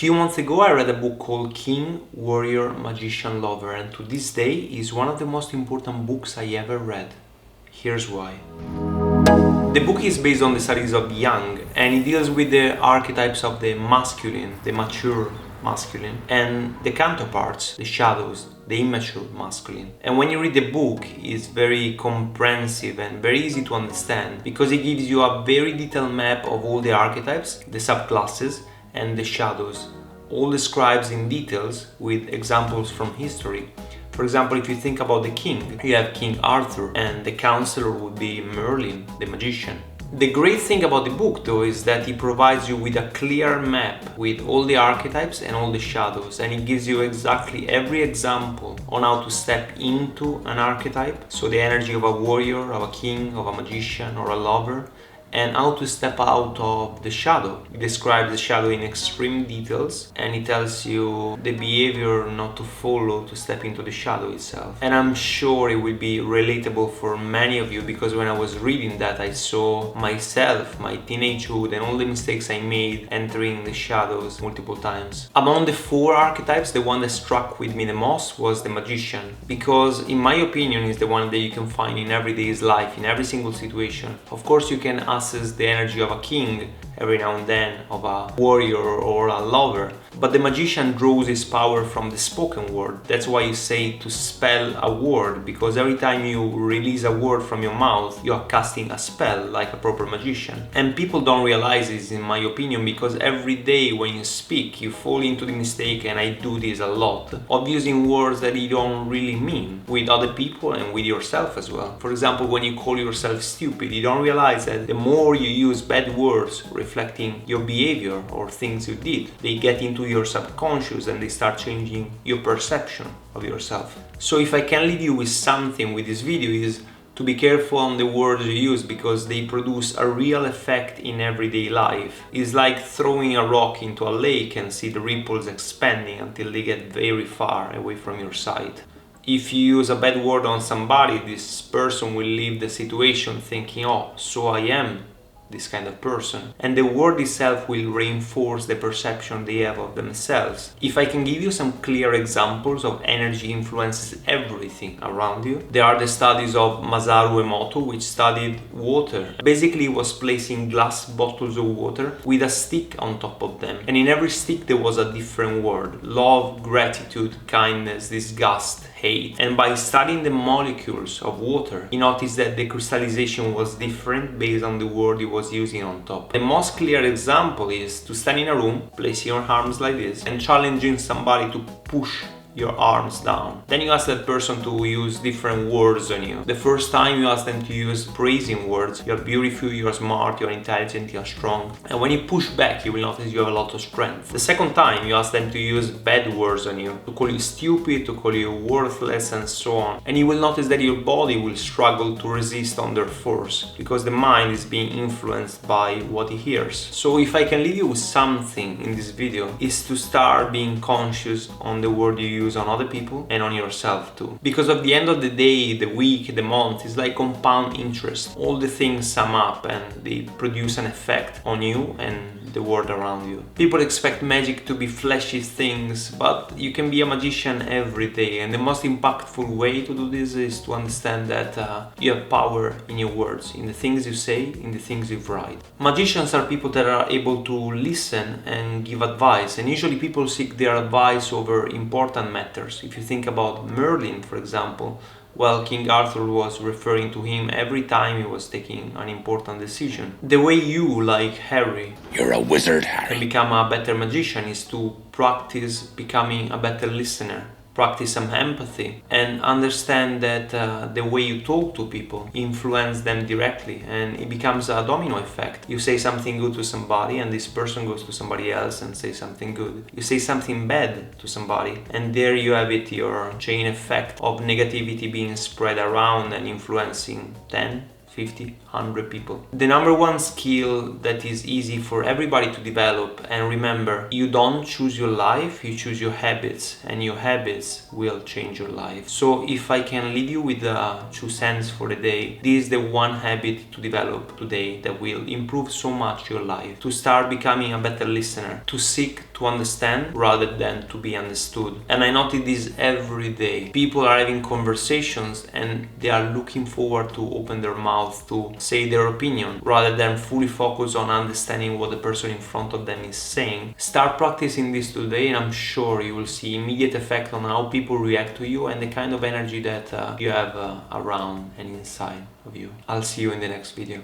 Few months ago I read a book called King, Warrior, Magician, Lover, and to this day is one of the most important books I ever read. Here's why. The book is based on the studies of Jung, and it deals with the archetypes of the masculine, the mature masculine, and the counterparts, the shadows, the immature masculine. And when you read the book, it's very comprehensive and very easy to understand because it gives you a very detailed map of all the archetypes, the subclasses, and the shadows, all described in details with examples from history. For example, if you think about the king, you have King Arthur, and the counselor would be Merlin, the magician. The great thing about the book though is that it provides you with a clear map with all the archetypes and all the shadows, and it gives you exactly every example on how to step into an archetype, so the energy of a warrior, of a king, of a magician or a lover, and how to step out of the shadow. It describes the shadow in extreme details, and it tells you the behavior not to follow to step into the shadow itself. And I'm sure it will be relatable for many of you, because when I was reading that I saw myself, my teenagehood, and all the mistakes I made entering the shadows multiple times. Among the 4 archetypes, the one that struck with me the most was the magician, because in my opinion is the one that you can find in everyday's life, in every single situation. Of course you can access the energy of a king every now and then, of a warrior or a lover, but the magician draws his power from the spoken word. That's why you say to spell a word, because every time you release a word from your mouth, you are casting a spell like a proper magician. And people don't realize this, in my opinion, because every day when you speak, you fall into the mistake, and I do this a lot, of using words that you don't really mean, with other people and with yourself as well. For example, when you call yourself stupid, you don't realize that the more you use bad words reflecting your behavior or things you did, they get into your subconscious and they start changing your perception of yourself. So if I can leave you with something with this video, is to be careful on the words you use, because they produce a real effect in everyday life. It's like throwing a rock into a lake and see the ripples expanding until they get very far away from your sight. If you use a bad word on somebody, this person will leave the situation thinking, oh, so I am this kind of person, and the word itself will reinforce the perception they have of themselves. If I can give you some clear examples of energy influences everything around you, there are the studies of Masaru Emoto, which studied water. Basically, it was placing glass bottles of water with a stick on top of them, and in every stick there was a different word: love, gratitude, kindness, disgust, hate. And by studying the molecules of water, he noticed that the crystallization was different based on the word he was using on top. The most clear example is to stand in a room, placing your arms like this, and challenging somebody to push your arms down. Then you ask that person to use different words on you. The first time you ask them to use praising words: you're beautiful, you're smart, you're intelligent, you're strong. And when you push back, you will notice you have a lot of strength. The second time you ask them to use bad words on you, to call you stupid, to call you worthless, and so on. And you will notice that your body will struggle to resist under force, because the mind is being influenced by what it hears. So if I can leave you with something in this video, is to start being conscious on the word you use on other people and on yourself too, because at the end of the day, the week, the month is like compound interest. All the things sum up and they produce an effect on you and the world around you. People expect magic to be flashy things, but you can be a magician every day, and the most impactful way to do this is to understand that you have power in your words, in the things you say, in the things you write. Magicians are people that are able to listen and give advice, and usually people seek their advice over important matters. If you think about Merlin, for example, well, King Arthur was referring to him every time he was taking an important decision. The way you, like Harry, You're a wizard, Harry. can become a better magician is to practice becoming a better listener, practice some empathy, and understand that the way you talk to people influence them directly, and it becomes a domino effect. You say something good to somebody and this person goes to somebody else and says something good. You say something bad to somebody and there you have it, your chain effect of negativity being spread around and influencing 10, 50, 100 people. The number one skill that is easy for everybody to develop, and remember, you don't choose your life, you choose your habits, and your habits will change your life. So if I can leave you with 2 cents for the day, this is the one habit to develop today that will improve so much your life. To start becoming a better listener, to seek to understand rather than to be understood. And I notice this every day. People are having conversations and they are looking forward to open their mouth to say their opinion rather than fully focus on understanding what the person in front of them is saying. Start practicing this today and I'm sure you will see immediate effect on how people react to you and the kind of energy that you have around and inside of you. I'll see you in the next video.